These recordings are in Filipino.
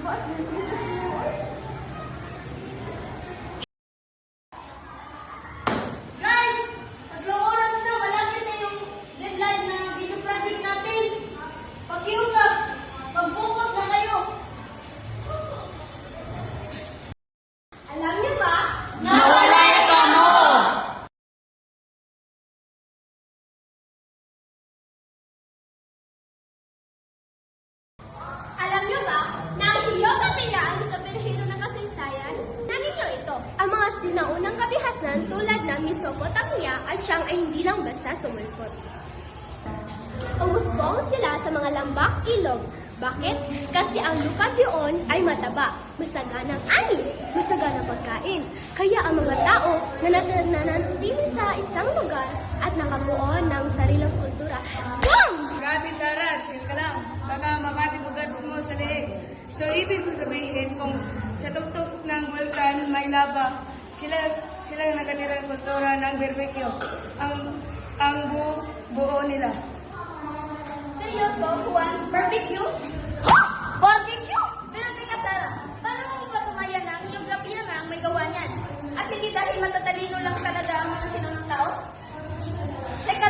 Guys! 3 oras na, malapit na yung deadline ng video project natin. Pakiusap, mag-focus na kayo. Alam niyo ba? Nawala ka mo! Alam niyo ba na ang Geography sa perihero ng kasaysayan? Naninyo ito, ang mga sinaunang kabihasnan tulad ng Mesopotamia at siyang ay hindi lang basta sumulpot. Umusbong sila sa mga lambak ilog. Bakit? Kasi ang lupa doon ay mataba, masaganang ani, masaganang pagkain. Kaya ang mga tao na nananatili sa isang lugar at nakabuo ng sariling kultura. Gam! Grabe, Sarah. Chill ka lang. Baka mapatibugad mo sa leeg. So, ibig ko sabihin, kung sa tuktok ng vulkan may lava, sila nakatira kultura ng barbecue. Ang buo nila. Seryoso, Juan? Barbecue? Ha? Barbecue? Pero teka, Sarah, paano mo patunayan na ang geografiya na ang may gawa niyan? At hindi dahil matatalino lang talaga ang mga sinunang tao? Teka.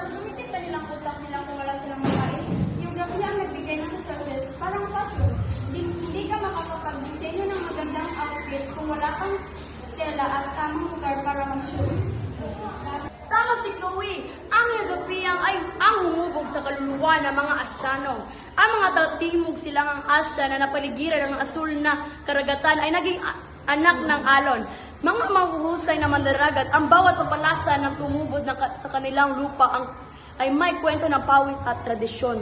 Sumitin pa nilang utak nilang kung wala silang makain. Geografiya ang nagbigay ng resources, parang fashion. Hindi ka makakapag-disenyo ng magandang outfit kung wala kang tela at tamang lugar para mag-shoot. Tama si Chloe. Ang Hagapiyang ay ang humubog sa kaluluwa ng mga Asyano. Ang mga tatimog silangang Asya na napaligiran ng asul na karagatan ay naging anak ng alon. Mga mahuhusay na mandaragat, ang bawat papalasa ng tumubod sa kanilang lupa ay may kwento ng pawis at tradisyon.